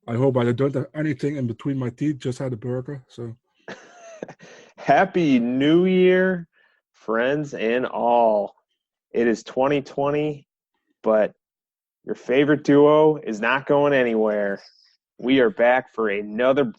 I hope I don't have anything in between my teeth. Just had a burger. So Happy New Year, friends and all. It is 2020, but your favorite duo is not going anywhere. We are back for another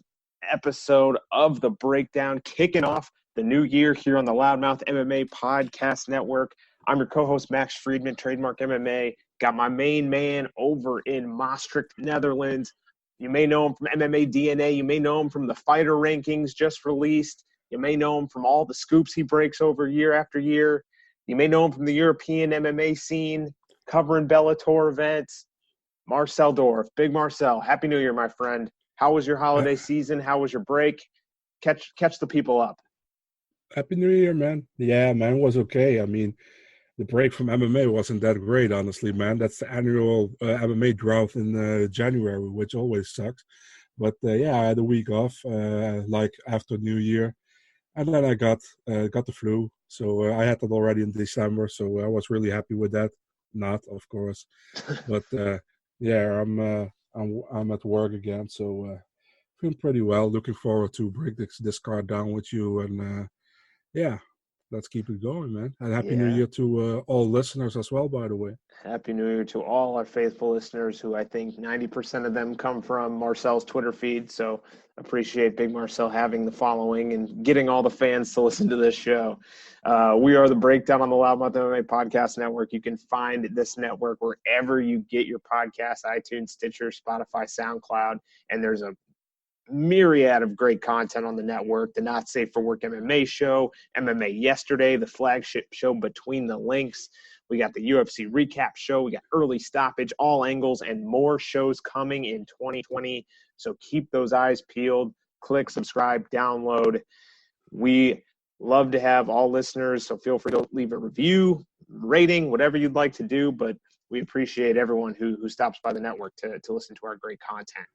episode of The Breakdown, kicking off the new year here on the Loudmouth MMA Podcast Network. I'm your co-host, Max Friedman, Trademark MMA. Got my main man over in Maastricht, Netherlands. You may know him from MMA DNA. You may know him from the fighter rankings just released. You may know him from all the scoops he breaks over year after year. You may know him from the European MMA scene, covering Bellator events. Marcel Dorf, Big Marcel. Happy New Year, my friend. How was your uh, holiday season? How was your break? Catch the people up. Happy New Year, man. Yeah, man, it was okay. I mean, the break from MMA wasn't that great, honestly, man. That's the annual MMA drought in January, which always sucks. But yeah, I had a week off, like after New Year, and then I got the flu. So I had that already in December. So I was really happy with that. Not, of course, but yeah, I'm at work again, so feeling pretty well. Looking forward to break this card down with you, and yeah, let's keep it going, man. And happy New Yeah. Year to all listeners as well, by the way. Happy New Year to all our faithful listeners who I think 90% of them come from Marcel's Twitter feed. So appreciate Big Marcel having the following and getting all the fans to listen to this show. We are The Breakdown on the Loudmouth MMA Podcast Network. You can find this network wherever you get your podcasts, iTunes, Stitcher, Spotify, SoundCloud, and there's a myriad of great content on the network. The Not Safe for Work MMA show, MMA Yesterday, the flagship show Between the Links. We got the UFC recap show. We got Early Stoppage, All Angles, and more shows coming in 2020. So keep those eyes peeled. Click, subscribe, download. We love to have all listeners, so feel free to leave a review, rating, whatever you'd like to do. But we appreciate everyone who stops by the network to listen to our great content.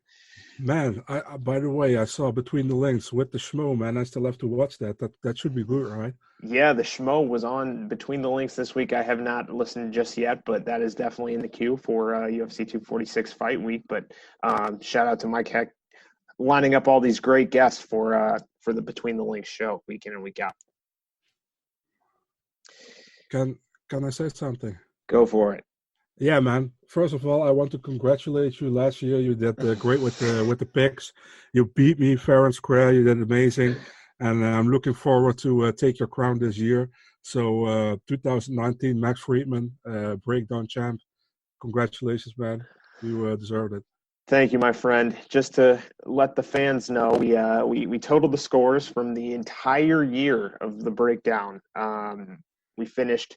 Man, by the way, I saw Between the Links with the Schmo, man. I still have to watch that. That should be good, right? Yeah, the Schmo was on Between the Links this week. I have not listened just yet, but that is definitely in the queue for UFC 246 fight week. But shout out to Mike Heck lining up all these great guests for the Between the Links show week in and week out. Can I say something? Go for it. Yeah, man. First of all, I want to congratulate you. Last year, you did great with the picks. You beat me fair and square. You did amazing, and I'm looking forward to take your crown this year. So, 2019, Max Friedman, breakdown champ. Congratulations, man. You deserved it. Thank you, my friend. Just to let the fans know, we totaled the scores from the entire year of the breakdown. We finished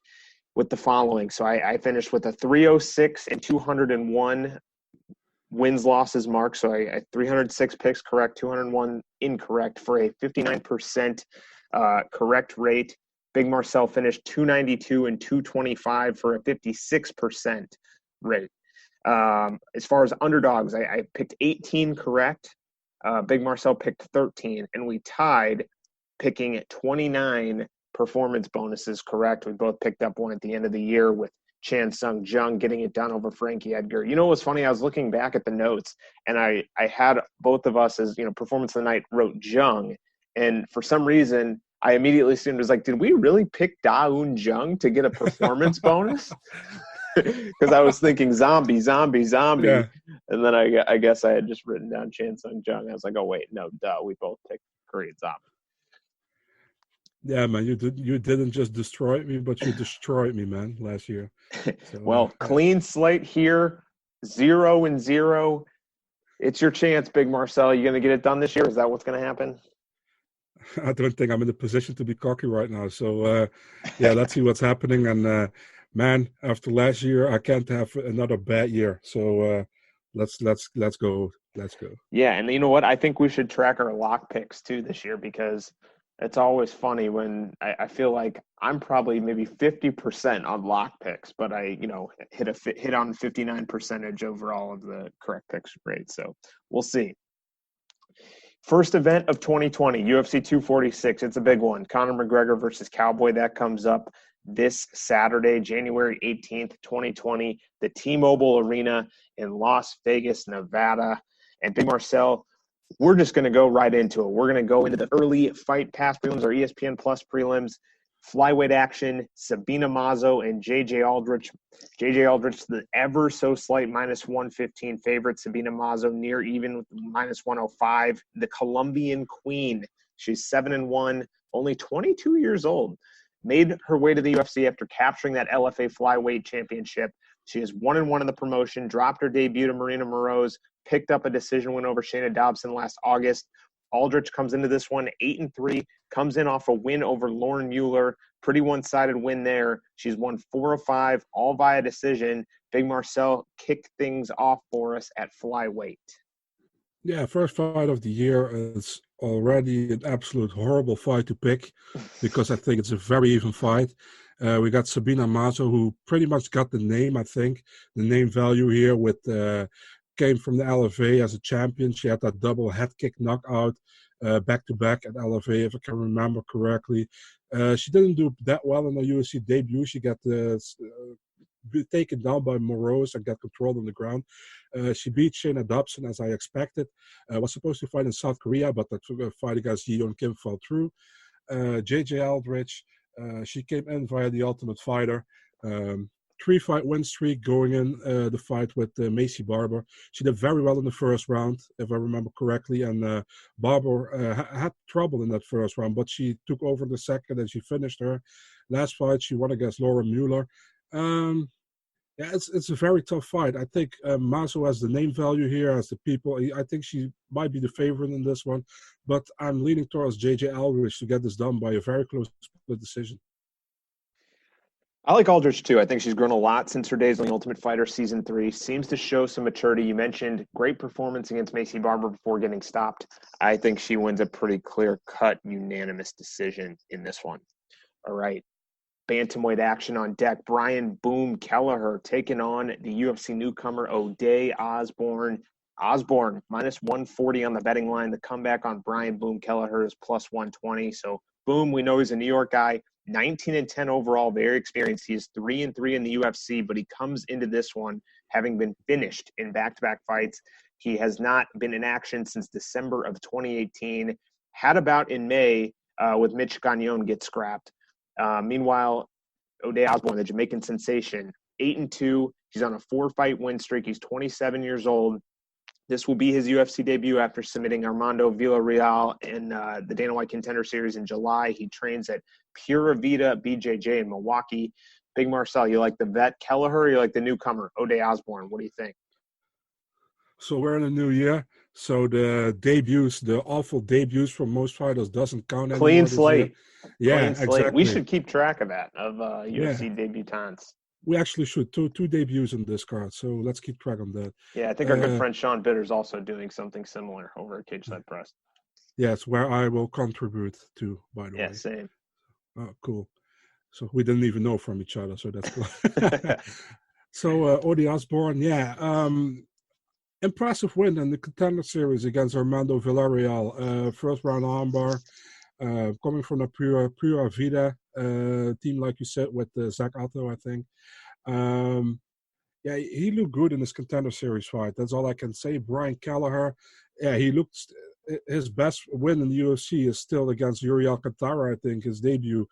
with the following. So I finished with a 306 and 201 wins losses mark. So I 306 picks correct, 201 incorrect for a 59% correct rate. Big Marcel finished 292 and 225 for a 56% rate. As far as underdogs, I picked 18 correct. Big Marcel picked 13, and we tied picking 29 performance bonuses correct. We both picked up one at the end of the year with Chan Sung Jung getting it done over Frankie Edgar. You know what's funny? I was looking back at the notes, and I had both of us as, performance of the night wrote Jung, and for some reason, I immediately assumed, was like, did we really pick Da-Un Jung to get a performance bonus? Because I was thinking zombie. Yeah, And then I guess I had just written down Chan Sung Jung. I was like, oh, wait, no, duh. We both picked Korean zombie. yeah, man. You didn't just destroy me, but you destroyed me, man, last year. So, Well, clean slate here, 0-0. It's your chance, Big Marcel. You going to get it done this year? Is that what's going to happen? I don't think I'm in the position to be cocky right now. So, yeah, let's see what's happening. And man, after last year, I can't have another bad year. So let's go. Let's go. Yeah, and you know what? I think we should track our lock picks too this year, because it's always funny when I feel like I'm probably maybe 50% on lock picks, but I hit on 59% overall of the correct picks rate. So we'll see. First event of 2020, UFC 246. It's a big one. Conor McGregor versus Cowboy. That comes up this Saturday, January 18th, 2020, the T-Mobile Arena in Las Vegas, Nevada. And Big Marcel, we're just going to go right into it. We're going to go into the early Fight Pass prelims or ESPN Plus prelims. Flyweight action, Sabina Mazo and J.J. Aldrich. J.J. Aldrich, the ever so slight minus 115 favorite. Sabina Mazo near even with minus 105. The Colombian queen. She's 7-1, only 22 years old. Made her way to the UFC after capturing that LFA flyweight championship. She is 1-1 in the promotion, dropped her debut to Marina Moroz, picked up a decision win over Shayna Dobson last August. Aldrich comes into this one 8-3, comes in off a win over Lauren Mueller. Pretty one-sided win there. She's won 4 of 5, all via decision. Big Marcel kicked things off for us at flyweight. Yeah, first fight of the year is already an absolute horrible fight to pick because I think it's a very even fight. We got Sabina Mazo, who pretty much got the name, I think, the name value here with came from the LFA as a champion. She had that double head kick knockout back-to-back at LFA, if I can remember correctly. She didn't do that well in her UFC debut. She got taken down by Moroz and got controlled on the ground. She beat Shayna Dobson as I expected. Was supposed to fight in South Korea, but that fight against Yeon Kim fell through. J.J. Aldrich, she came in via the Ultimate Fighter. 3-fight win streak going in the fight with Macy Barber. She did very well in the first round, if I remember correctly, and Barber had trouble in that first round, but she took over the second and she finished her. Last fight, she won against Laura Mueller. Yeah, it's a very tough fight. I think Mazo has the name value here as the people. I think she might be the favorite in this one, but I'm leaning towards J.J. Aldrich to get this done by a very close split decision. I like Aldrich too. I think she's grown a lot since her days on The Ultimate Fighter Season 3. Seems to show some maturity. You mentioned great performance against Macy Barber before getting stopped. I think she wins a pretty clear-cut, unanimous decision in this one. All right. Bantamweight action on deck. Brian Boom Kelleher taking on the UFC newcomer O'Day Osborne. Osborne minus 140 on the betting line. The comeback on Brian Boom Kelleher is plus 120. So Boom, we know he's a New York guy. 19-10 overall, very experienced. He is 3-3 in the UFC, but he comes into this one having been finished in back-to-back fights. He has not been in action since December of 2018. Had a bout in May with Mitch Gagnon get scrapped. Meanwhile, O'Day Osborne, the Jamaican sensation, 8-2. He's on a 4-fight win streak. He's 27 years old. This will be his UFC debut after submitting Armando Villarreal in the Dana White Contender Series in July. He trains at Pura Vida BJJ in Milwaukee. Big Marcel, you like the vet Kelleher or you like the newcomer, O'Day Osborne? What do you think? So we're in a new year. So the debuts, the awful debuts from most fighters doesn't count anymore. Clean slate. Yeah, Clean slate. exactly. We should keep track of that, of UFC debutants. We actually should. Two debuts in this card, so let's keep track on that. Yeah, I think our good friend Sean Bitter's also doing something similar over at Cageside Press. Yes, where I will contribute to, by the way. Yeah, same. Oh, cool. So we didn't even know from each other, so that's cool. So O'Day Osborne, impressive win in the Contender Series against Armando Villarreal. First round armbar, coming from the Pura Vida team, like you said, with Zach Otto, I think. He looked good in this Contender Series fight. That's all I can say. Brian Kelleher, he looked. His best win in the UFC is still against Yuri Alcantara, I think, his debut.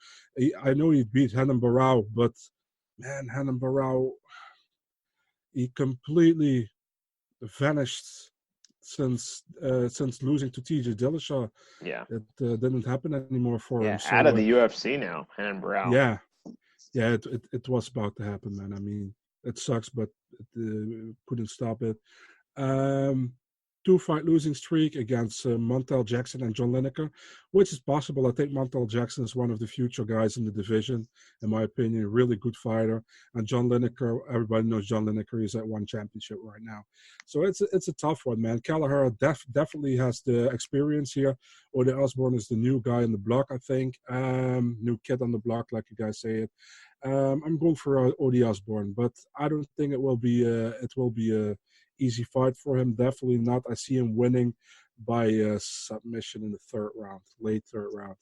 I know he beat Renan Barão, but, man, Renan Barão, he completely vanished since losing to TJ Dillashaw. Yeah. It didn't happen anymore for him. So, out of the UFC now, Renan Barão. Yeah, it was about to happen, man. I mean, it sucks, but it couldn't stop it. 2-fight losing streak against Montel Jackson and John Lineker, which is possible. I think Montel Jackson is one of the future guys in the division, in my opinion, a really good fighter. And John Lineker, everybody knows John Lineker is at one championship right now. So it's a tough one, man. Kelleher definitely has the experience here. O'Day Osborne is the new guy on the block, I think. New kid on the block, like you guys say it. I'm going for O'Day Osborne, but I don't think it will be a easy fight for him. Definitely not. I see him winning by submission in the late third round.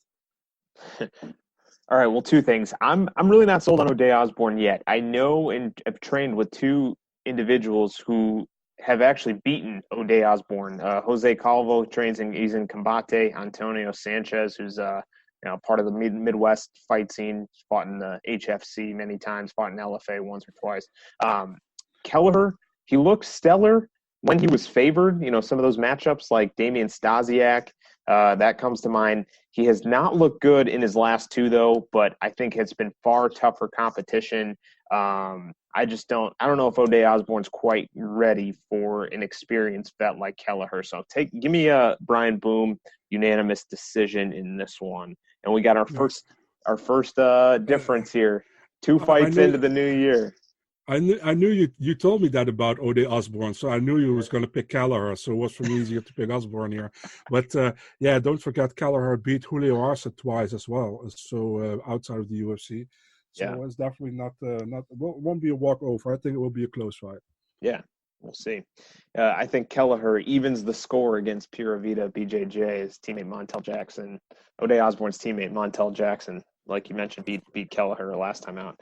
All right. Well, two things. I'm really not sold on O'Day Osborne yet. I know and have trained with two individuals who have actually beaten O'Day Osborne. Jose Calvo he's in Combate. Antonio Sanchez, who's part of the Midwest fight scene, fought in the HFC many times, fought in LFA once or twice. Kelleher, he looked stellar when he was favored. Some of those matchups like Damian Stasiak, that comes to mind. He has not looked good in his last two, though, but I think it's been far tougher competition. I don't know if O'Day Osborne's quite ready for an experienced vet like Kelleher. So give me a Brian Boom unanimous decision in this one. And we got our first difference here. 2 fights into the new year. I knew you told me that about O'Day Osborne, so I knew you was going to pick Kelleher, so it was for me easier to pick Osborne here. But don't forget Kelleher beat Julio Arce twice as well, so outside of the UFC. So it's definitely won't be a walkover. I think it will be a close fight. Yeah, we'll see. I think Kelleher evens the score against Pura Vida BJJ, his teammate Montel Jackson. O'Day Osborne's teammate Montel Jackson, like you mentioned, beat Kelleher last time out.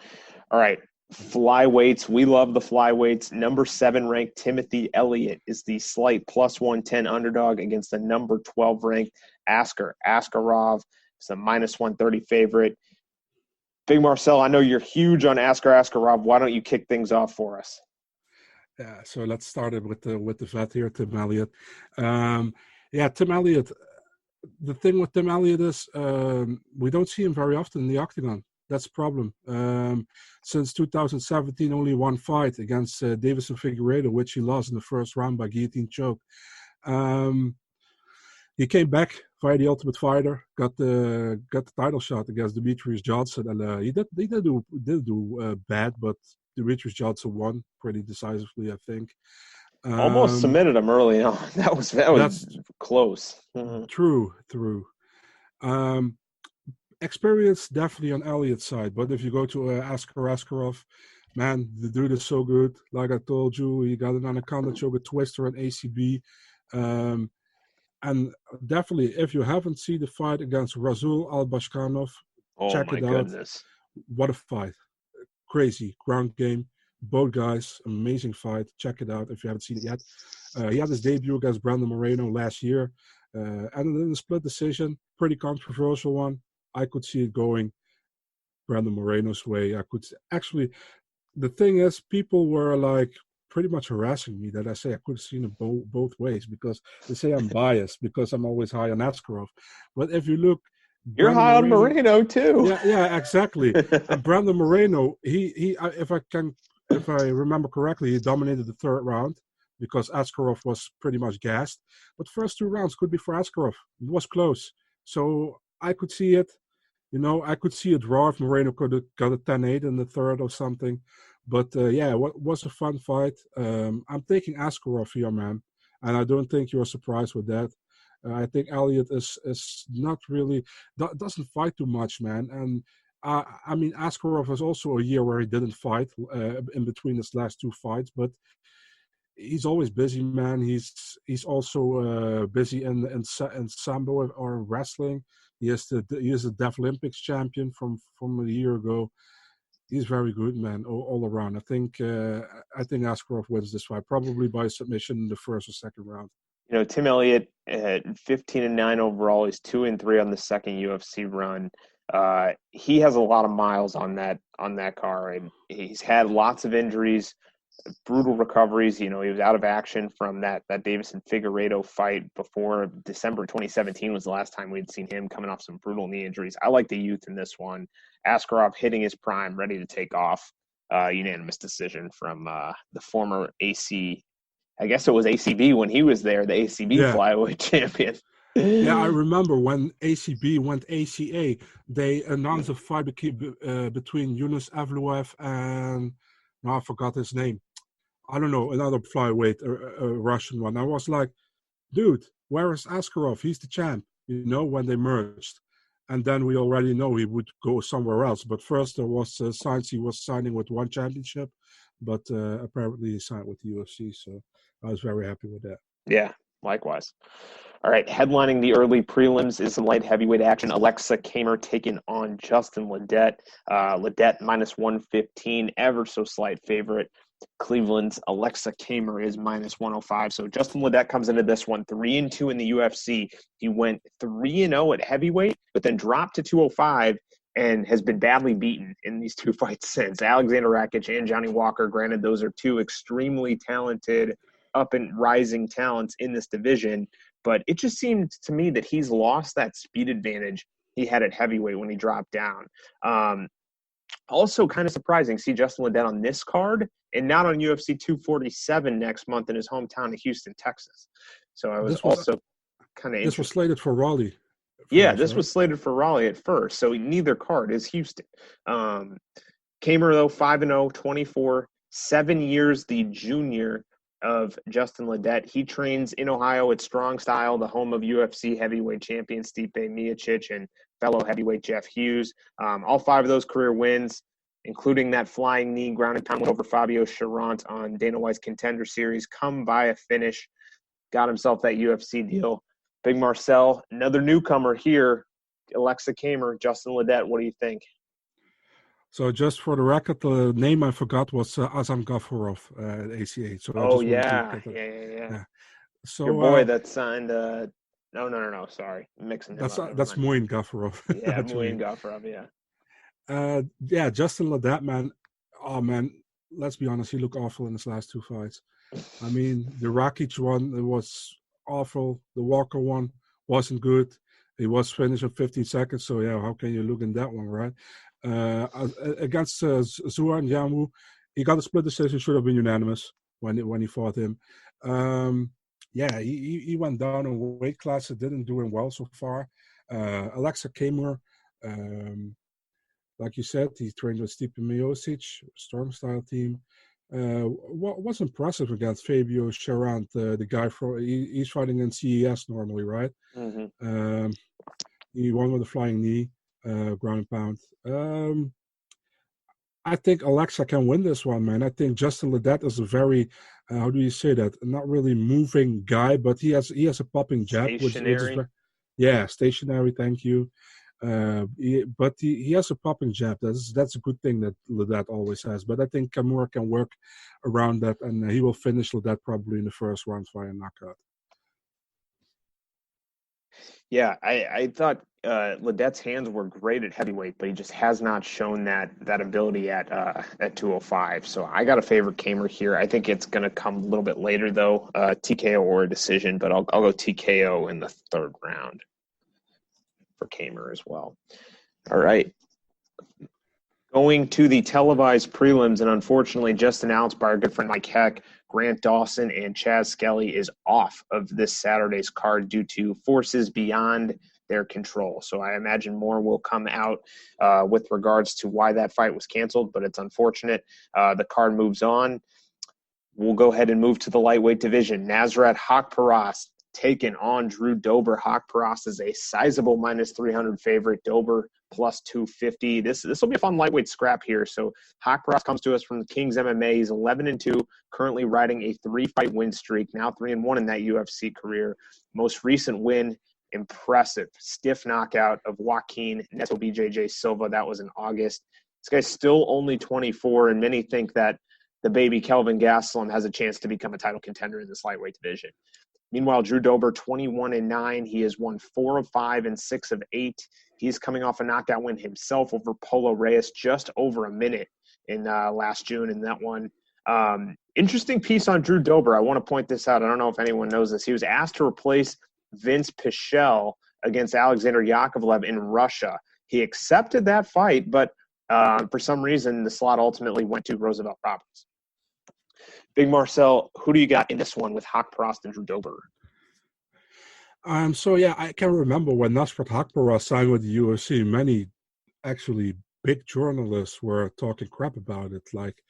All right. Flyweights. We love the flyweights. Number 7 ranked Timothy Elliott is the slight +110 underdog against the number 12 ranked Askar Askarov. It's a -130 favorite. Big Marcel, I know you're huge on Askar Askarov. Why don't you kick things off for us? Yeah, so let's start it with the vet here, Tim Elliott. Tim Elliott. The thing with Tim Elliott is we don't see him very often in the octagon. That's the problem. Since 2017, only one fight against Davison Figueiredo, which he lost in the first round by guillotine choke. He came back via the Ultimate Fighter, got the title shot against Demetrius Johnson, and he did do bad, but Demetrius Johnson won pretty decisively, I think. Almost submitted him early on. That was close. Mm-hmm. True. Experience definitely on Elliott's side, but if you go to Askar Askarov, man, the dude is so good. Like I told you, he got an anaconda choke, a twister, and ACB. And definitely, if you haven't seen the fight against Rasul Albashkanov, check it out. Goodness. What a fight. Crazy ground game. Both guys, amazing fight. Check it out if you haven't seen it yet. He had his debut against Brandon Moreno last year. And in a split decision, pretty controversial one. I could see it going Brandon Moreno's way. The thing is, people were like pretty much harassing me that I say I could have seen it both ways because they say I'm biased because I'm always high on Askarov. But if you look, you're high on Moreno too. Yeah, exactly. And Brandon Moreno, if I remember correctly, he dominated the third round because Askarov was pretty much gassed. But first 2 rounds could be for Askarov. It was close. So I could see it. I could see a draw if Moreno could have got a 10-8 in the third or something. But, what was a fun fight. I'm taking Askarov here, man. And I don't think you're surprised with that. I think Elliott is not really – doesn't fight too much, man. And, Askarov was also a year where he didn't fight in between his last 2 fights. But he's always busy, man. He's also busy in sambo or wrestling. He is a Deaf Olympics champion from a year ago. He's very good, man, all around. I think Askarov wins this fight, probably by submission in the first or second round. Tim Elliott at 15-9 overall. He's 2-3 on the second UFC run. He has a lot of miles on that car, and he's had lots of injuries. Brutal recoveries. He was out of action from that Davison Figueiredo fight before December 2017 was the last time we'd seen him coming off some brutal knee injuries. I like the youth in this one. Askarov hitting his prime, ready to take off. Unanimous decision from the former AC. I guess it was ACB when he was there, the ACB flyweight champion. Yeah, I remember when ACB went ACA, they announced a fight between Yunus Evloev and I forgot his name. I don't know, another flyweight, a Russian one. I was like, dude, where is Askarov? He's the champ, when they merged. And then we already know he would go somewhere else. But first there was signs he was signing with one championship, but apparently he signed with the UFC. So I was very happy with that. Yeah, likewise. All right, headlining the early prelims is some light heavyweight action. Alexa Kamer taking on Justin Ledet. Ledet -115, ever so slight favorite. Cleveland's Alexa Kamer is minus 105. So Justin Ledet comes into this one 3-2 in the UFC. He went 3-0 at heavyweight, but then dropped to 205 and has been badly beaten in these two fights since. Alexander Rakic and Johnny Walker, granted, those are two extremely talented, up and rising talents in this division, but it just seemed to me that he's lost that speed advantage he had at heavyweight when he dropped down. Also kind of surprising, see Justin Ledet on this card and not on UFC 247 next month in his hometown of Houston, Texas. So I was also kind of interested. This was slated for Raleigh. Yeah, this was slated for Raleigh at first, so neither card is Houston. Kamer, though, 5-0, 24, 7 years the junior of Justin Ledet. He trains in Ohio at Strong Style, the home of UFC heavyweight champion Stipe Miocic and fellow heavyweight Jeff Hughes. All 5 of those career wins, including that flying knee ground and pound win over Fabio Cherant on Dana White's Contender Series, come by a finish. Got himself that UFC deal. Big Marcel, another newcomer here, Alexa Kamer, Justin Ledet. What do you think? So just for the record, the name I forgot was Azam Gafarov at ACH. So yeah. So your boy that signed. No. Sorry, I'm mixing him up. That's Moin Gafarov. Yeah, Moin Gafarov. Yeah. Justin Ledet, man. Oh man, let's be honest. He looked awful in his last 2 fights. I mean, the Rakic one, it was awful. The Walker one wasn't good. He was finished in 15 seconds. So yeah, how can you look in that one, right? Against Zuan Yamu, he got a split decision. Should have been unanimous when he fought him. He went down in weight class. It didn't do him well so far. Alexa Kamer, like you said, he trained with Stipe Miocic, strong style team. What was impressive against Fabio Cherant, the guy he's fighting in CES normally, right? Mm-hmm. He won with a flying knee, ground and pound. I think Alexa can win this one, man. I think Justin Ledet is a very, how do you say that? Not really moving guy, but he has a popping jab, stationary. which is stationary. Thank you. But he has a popping jab. That's a good thing that Ledet always has. But I think Kamer can work around that, and he will finish Ledet probably in the first round via knockout. Yeah, I thought Ledet's hands were great at heavyweight, but he just has not shown that ability at 205. So I got to favor Kamer here. I think it's going to come a little bit later, though, TKO or a decision, but I'll go TKO in the 3rd round for Kamer as well. All right. Going to the televised prelims, and unfortunately just announced by our good friend Mike Heck, Grant Dawson and Chaz Skelly is off of this Saturday's card due to forces beyond their control. So I imagine more will come out with regards to why that fight was canceled, but it's unfortunate. The card moves on. We'll go ahead and move to the lightweight division. Nasrat Haqparast taken on Drew Dober. Haqparast is a sizable minus 300 favorite. Dober plus 250. This will be a fun lightweight scrap here. So Haqparast comes to us from the Kings MMA. He's 11-2, currently riding a 3-fight win streak, now 3-1 in that UFC career. Most recent win, impressive, stiff knockout of Joaquin Neto BJJ Silva. That was in August. This guy's still only 24, and many think that the baby Kelvin Gastelum has a chance to become a title contender in this lightweight division. Meanwhile, Drew Dober, 21-9. He has won 4 of 5 and 6 of 8. He's coming off a knockout win himself over Polo Reyes, just over a minute in last June in that one. Interesting piece on Drew Dober. I want to point this out. I don't know if anyone knows this. He was asked to replace Vince Pichel against Alexander Yakovlev in Russia. He accepted that fight, but for some reason, the slot ultimately went to Roosevelt Roberts. Big Marcel, who do you got in this one with Haqparast and Drew Dober? I can remember when Nasrat Haqparast signed with the UFC, many actually big journalists were talking crap about it. Like,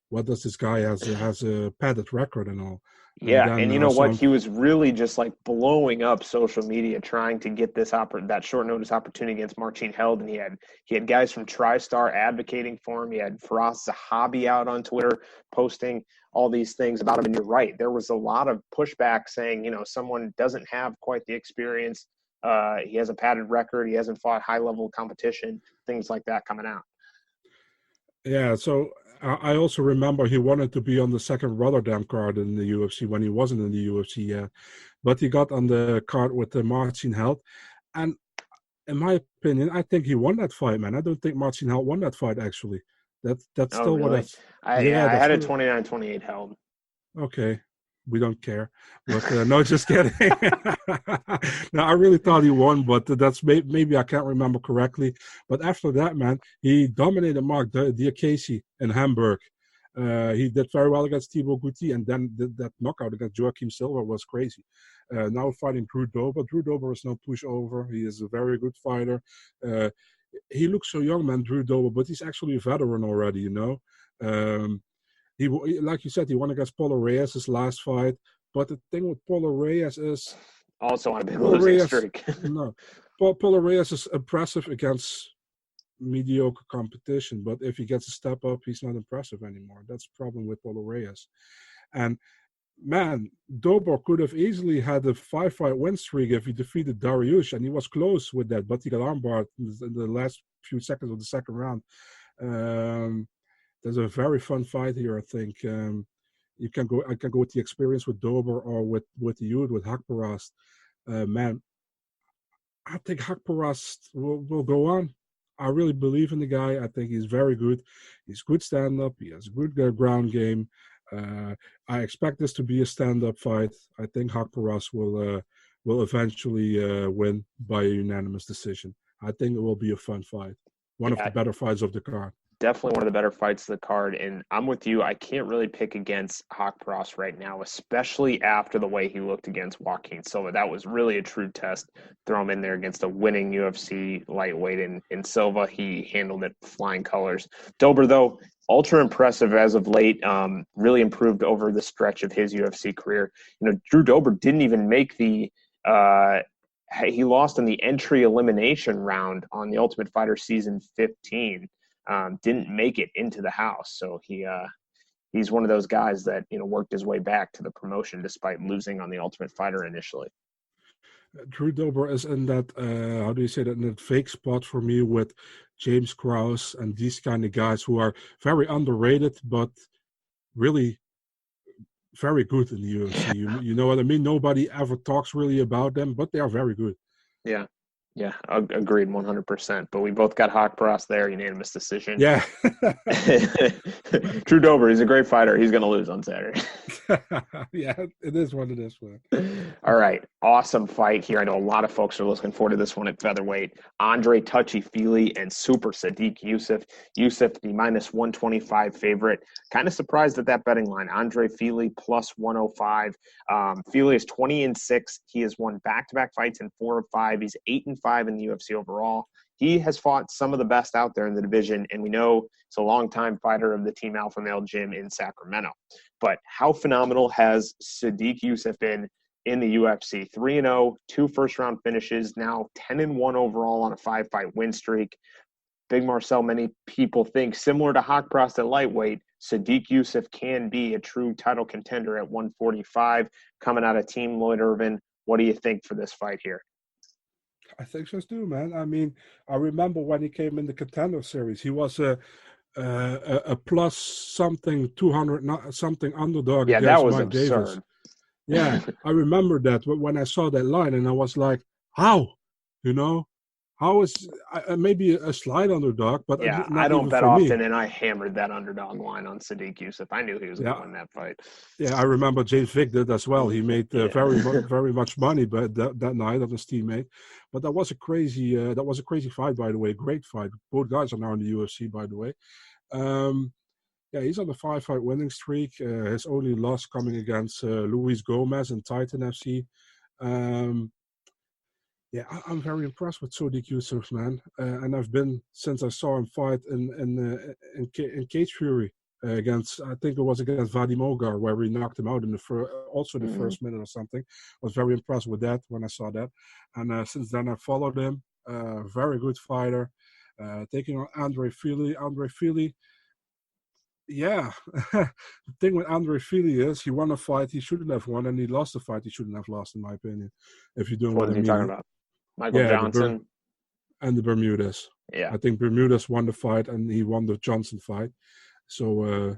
what does this guy has a padded record and all? Yeah, and you know what? He was really just like blowing up social media, trying to get that short notice opportunity against Marcin Held, and he had guys from TriStar advocating for him. He had Faraz Zahabi out on Twitter posting all these things about him. And you're right, there was a lot of pushback saying, someone doesn't have quite the experience. He has a padded record. He hasn't fought high level competition. Things like that coming out. Yeah, so I also remember he wanted to be on the second Rotterdam card in the UFC when he wasn't in the UFC yet, but he got on the card with the Marcin Held, and in my opinion, I think he won that fight, man. I don't think Marcin Held won that fight actually. That's Oh, still what really? that's. Yeah, Yeah, I that's had a still 29-28 held. okay. We don't care, but no, just kidding. No, I really thought he won, but that's maybe I can't remember correctly. But after that, man, he dominated Mark Diakese in Hamburg. He did very well against Thibaut Gouti, and then that knockout against Joaquim Silva was crazy. Now fighting Drew Dober. Drew Dober is no pushover. He is a very good fighter. Uh, he looks so young, man, Drew Dober, but he's actually a veteran already, you know. Um, like you said, he won against Paulo Reyes his last fight. But the thing with Paulo Reyes is Also on a big Paulo losing Reyes, streak. no, Paulo Reyes is impressive against mediocre competition, but if he gets a step up, he's not impressive anymore. That's the problem with Paulo Reyes. And man, Dobor could have easily had a 5-fight win streak if he defeated Dariush, and he was close with that, but he got armbarred in the last few seconds of the second round. Um, there's a very fun fight here, I think. I can go with the experience with Dober or with the youth with Hakparast. Man, I think Hakparast will go on. I really believe in the guy. I think he's very good. He's good stand up. He has a good ground game. I expect this to be a stand up fight. I think Hakparast will eventually win by a unanimous decision. I think it will be a fun fight. One of the Yeah, better fights of the card. definitely one of the better fights of the card. And I'm with you. I can't really pick against Hawkcross right now, especially after the way he looked against Joaquin Silva. That was really a true test. Throw him in there against a winning UFC lightweight in Silva. He handled it flying colors. Dober, though, ultra impressive as of late. Really improved over the stretch of his UFC career. You know, Drew Dober didn't even make the he lost in the entry elimination round on the Ultimate Fighter season 15. Didn't make it into the house. So he's one of those guys that, you know, worked his way back to the promotion despite losing on the Ultimate Fighter initially. Drew Dober is in that, how do you say that, in that fake spot for me with James Krause and these kind of guys who are very underrated, but really very good in the UFC. You know what I mean? Nobody ever talks really about them, but they are very good. Yeah. Yeah, agreed 100%. But we both got Hawkcross there, unanimous decision. Yeah. Drew Dober, he's a great fighter. He's going to lose on Saturday. Yeah, it is what it is, man. All right. Awesome fight here. I know a lot of folks are looking forward to this one at featherweight. Andre Touchy-Feely and Super Sadiq Youssef. Youssef, the minus 125 favorite. Kind of surprised at that betting line. Andre Feely plus 105. Feely is 20-6. He has won back-to-back fights in 4 of 5. He's 8-5 in the UFC overall. He has fought some of the best out there in the division, and we know he's a longtime fighter of the Team Alpha Male gym in Sacramento. But how phenomenal has Sadiq Youssef been in the UFC? 3-0, 2 first-round finishes, now 10-1 overall on a 5-fight win streak. Big Marcel, many people think, similar to Hawkcross at lightweight, Sadiq Youssef can be a true title contender at 145, coming out of Team Lloyd Irvin. What do you think for this fight here? I think so too, man. I mean, I remember when he came in the Contender Series, he was a plus something 200 something underdog Yeah, that against was Mike Davis. absurd. Yeah, I remember that when I saw that line, and I was like, how? You know, how is maybe a slight underdog, but Yeah, I not don't even bet for me. often, and I hammered that underdog line on Sadiq Youssef. I knew he was going to Yeah, win that fight. yeah, I remember James Vick did as well. He made Yeah. very much money, but that night of his teammate. But that was a crazy fight, by the way. Great fight. Both guys are now in the UFC, by the way. Um, yeah, he's on a 5-fight winning streak. His only loss coming against Luis Gomez in Titan FC. Yeah, I'm very impressed with Sodiq Yusuf, man. And I've been since I saw him fight in Cage Fury against, I think it was against Vadim Ogar, where we knocked him out in the first minute or something. I was very impressed with that when I saw that. And since then I followed him. Very good fighter. Taking on Andre Feely. Andre Feely, yeah. The thing with Andre Feely is he won a fight he shouldn't have won, and he lost a fight he shouldn't have lost, in my opinion. If you're doing What what I is he talking mean. about? Michael Yeah, Johnson? and the Bermudez. Yeah. I think Bermudez won the fight, and he won the Johnson fight. So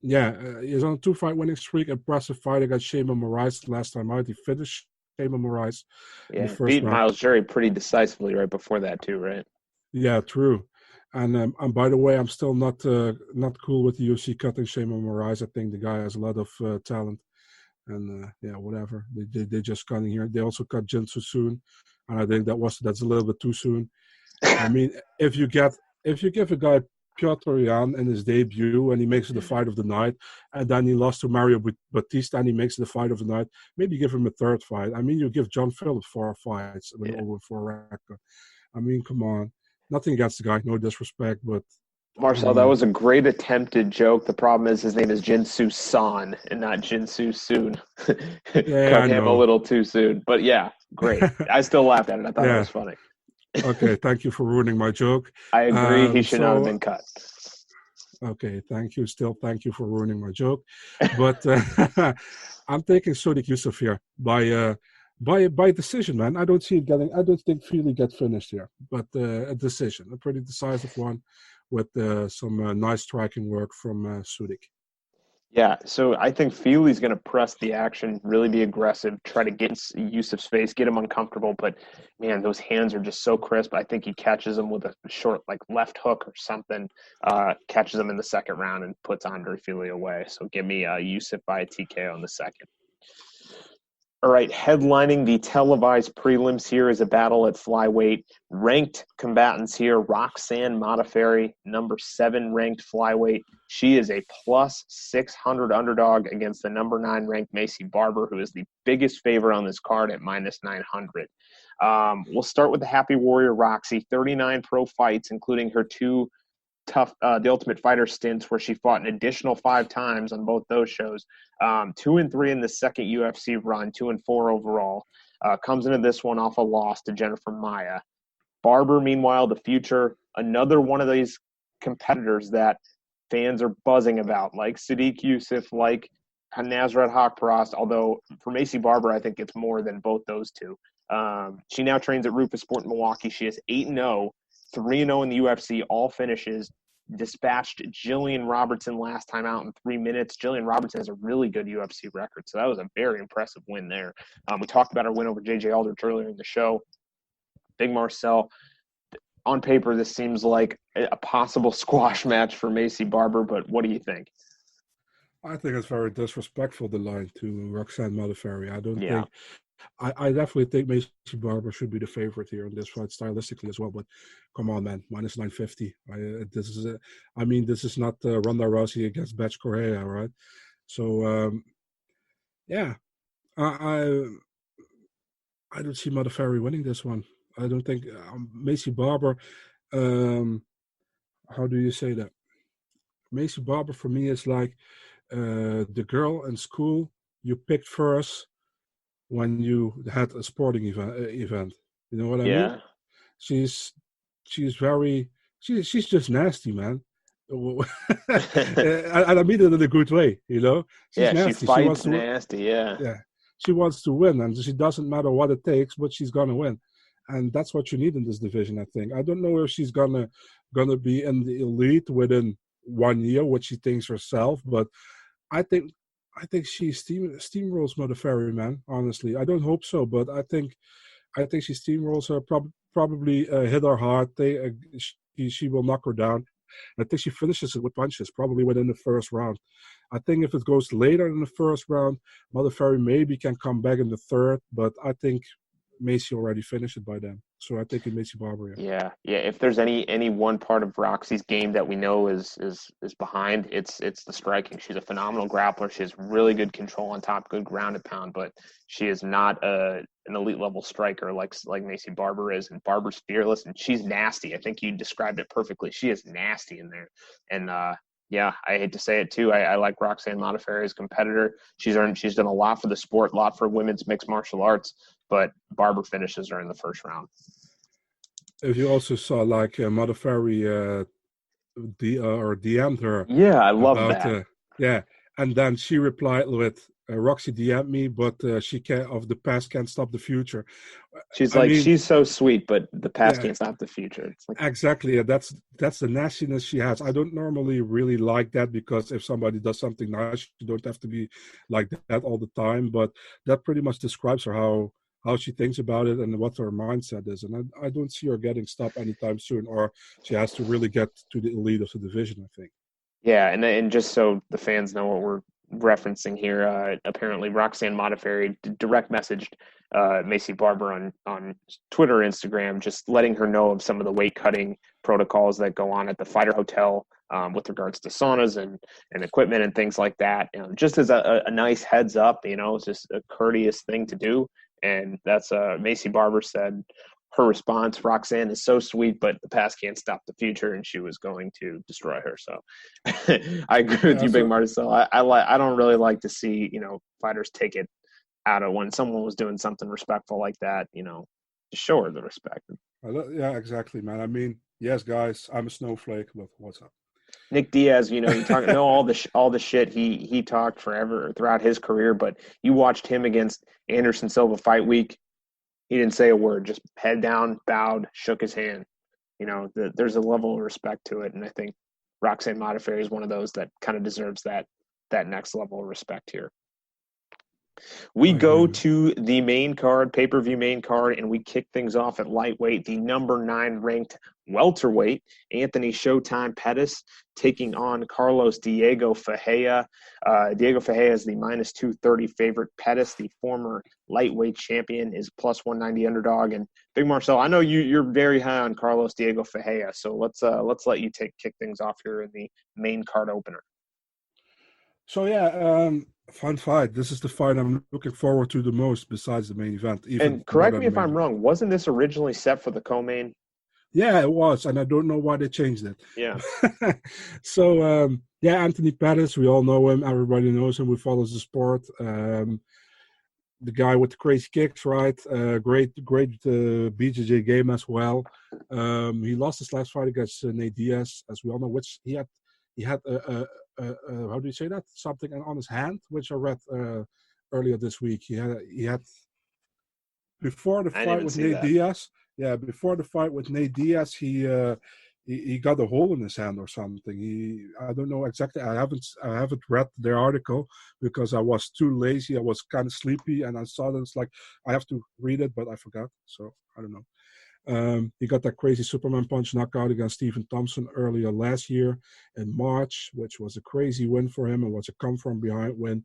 he's on a 2-fight winning streak. Impressive fight against Shayman Moraes last time out. He finished Shayman Moraes in the Yeah, first beat round. Miles Jury pretty decisively right before that too, right? Yeah, true. And by the way, I'm still not cool with the UFC cutting Shayman Moraes. I think the guy has a lot of talent. And whatever. They just cut in here. They also cut Jinsu soon, and I think that's a little bit too soon. I mean, if you give a guy Piotr Jan in his debut and he makes it the fight of the night, and then he lost to Mario Batista and he makes it the fight of the night, maybe give him a third fight. I mean, you give John Phillips 4 fights with 0-4 record. I mean, come on. Nothing against the guy, no disrespect, but come Marcel, that on. was a great attempted joke. The problem is his name is Jinsu San and not Jinsu Soon. Yeah, Cut I him a know. little too soon. But yeah, great. I still laughed at it. I thought it Yeah. was funny. Okay, thank you for ruining my joke. I agree. He should not have So been cut. Okay, thank you. Still, thank you for ruining my joke. But I'm taking Sodiq Yusuff here by decision, man. I don't think Feely get finished here, but a decision, a pretty decisive one, with some nice striking work from Sodiq. Yeah, so I think Feely's going to press the action, really be aggressive, try to get Yusuf's face, get him uncomfortable. But man, those hands are just so crisp. I think he catches him with a short, like left hook or something, catches him in the second round and puts Andre Feely away. So give me Yusuf by a TKO in the second. All right, headlining the televised prelims here is a battle at flyweight. Ranked combatants here, Roxanne Modafferi, number 7 ranked flyweight. She is a plus 600 underdog against the number 9 ranked Macy Barber, who is the biggest favorite on this card at minus 900. We'll start with the Happy Warrior Roxy, 39 pro fights, including her 2 The Ultimate Fighter stints where she fought an additional 5 times on both those shows. 2-3 in the second UFC run, 2-4 overall. Comes into this one off a loss to Jennifer Maia. Barber, meanwhile, the future, another one of these competitors that fans are buzzing about, like Sadiq Youssef, like Nasrat Haqparast, although for Macy Barber, I think it's more than both those two. She now trains at Rufus Sport in Milwaukee. She is 8-0. 3-0 in the UFC, all finishes. Dispatched Jillian Robertson last time out in 3 minutes. Jillian Robertson has a really good UFC record, so that was a very impressive win there. We talked about her win over J.J. Aldrich earlier in the show. Big Marcel. On paper, this seems like a possible squash match for Macy Barber, but what do you think? I think it's very disrespectful, the line to Roxanne Modafferi. I definitely think Macy Barber should be the favorite here in this fight, stylistically as well. But come on, man, minus 950. This is not Ronda Rousey against Betch Correa, right? So I don't see Modafferi winning this one. I don't think Macy Barber. How do you say that? Macy Barber for me is like the girl in school you picked first when you had a sporting event. You know what I mean? Yeah. She's she's just nasty, man. And I mean it in a good way, you know. She's Yeah, she nasty. She wants fights to, nasty, yeah. yeah. She wants to win, and she doesn't matter what it takes, but she's gonna win, and that's what you need in this division. I think. I don't know if she's gonna be in the elite within 1 year, what she thinks herself, but I think she steamrolls Modafferi, man. Honestly, I don't hope so, but I think she steamrolls her. Probably hit her hard. She will knock her down. I think she finishes it with punches, probably within the first round. I think if it goes later in the first round, Modafferi maybe can come back in the third, but I think Macy already finished it by then. So I think it Macy Barber. Yeah. If there's any one part of Roxy's game that we know is behind, it's the striking. She's a phenomenal grappler. She has really good control on top, good ground and pound, but she is not an elite level striker like Macy Barber is. And Barber's fearless, and she's nasty. I think you described it perfectly. She is nasty in there, and I hate to say it too. I like Roxanne Modafferi as a competitor. She's done a lot for the sport, a lot for women's mixed martial arts, but Barber finishes her in the first round. If you also saw like Modafferi DM'd her. Yeah, I love that. And then she replied with Roxy DM'd me, but she can't. Of the past can't stop the future. She's I like, mean, she's so sweet, but the past yeah, can't stop the future. It's like, exactly. That's the nastiness she has. I don't normally really like that because if somebody does something nice, you don't have to be like that all the time. But that pretty much describes her how she thinks about it and what her mindset is. And I don't see her getting stopped anytime soon, or she has to really get to the elite of the division, I think. yeah, and just so the fans know what we're referencing here, apparently Roxanne Modafferi direct messaged Macy Barber on Twitter, Instagram, just letting her know of some of the weight cutting protocols that go on at the fighter hotel with regards to saunas and equipment and things like that. Just as a nice heads up, it's just a courteous thing to do. And that's Macy Barber said her response, Roxanne is so sweet, but the past can't stop the future, and she was going to destroy her. So I agree with Yeah, you, Big so Marcel. I don't really like to see, fighters take it out of when someone was doing something respectful like that, just show her the respect. yeah, exactly, man. I mean, yes, guys, I'm a snowflake, but what's up? Nick Diaz, you talk know all the shit he talked forever throughout his career, but you watched him against Anderson Silva fight week. He didn't say a word, just head down, bowed, shook his hand. There's a level of respect to it, and I think Roxanne Modafferi is one of those that kind of deserves that next level of respect here. We I agree, go man. to the main card, pay-per-view main card, and we kick things off at lightweight, the number 9 ranked welterweight, Anthony Showtime Pettis, taking on Carlos Diego Ferreira. Diego Ferreira is the minus 230 favorite. Pettis, the former lightweight champion, is plus 190 underdog. And Big Marcel, I know you're very high on Carlos Diego Ferreira, so let's let you kick things off here in the main card opener. So yeah, fun fight. This is the fight I'm looking forward to the most, besides the main event, even And more correct than me the if main I'm event. wrong, wasn't this originally set for the co-main? Yeah, it was, and I don't know why they changed it. Yeah. So yeah, Anthony Pettis, we all know him. Everybody knows him. Who follows the sport. The guy with the crazy kicks, right? Great BJJ game as well. He lost his last fight against Nate Diaz, as we all know, which he had how do you say that? Something on his hand, which I read earlier this week. He had before the I didn't fight even with see Nate that. Diaz. Yeah, before the fight with Nate Diaz, he got a hole in his hand or something. I don't know exactly. I haven't read their article because I was too lazy. I was kind of sleepy, and I saw that it's like I have to read it, but I forgot. So I don't know. He got that crazy Superman punch knockout against Stephen Thompson earlier last year in March, which was a crazy win for him and was a come from behind win.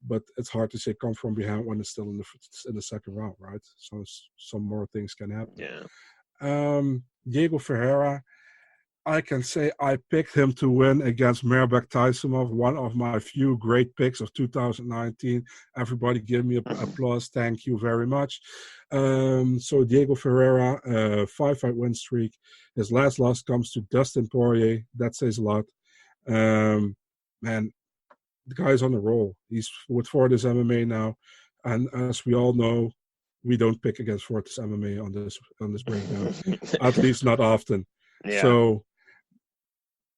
But it's hard to say come from behind when it's still in the second round, right? So some more things can happen. Yeah. Diego Ferreira, I can say I picked him to win against Mirbek Taisimov, one of my few great picks of 2019. Everybody give me applause. Thank you very much. So Diego Ferreira, 5-fight win streak. His last loss comes to Dustin Poirier. That says a lot. Man, the guy's on a roll. He's with Fortis MMA now. And as we all know, we don't pick against Fortis MMA on this breakdown. At least not often. Yeah. So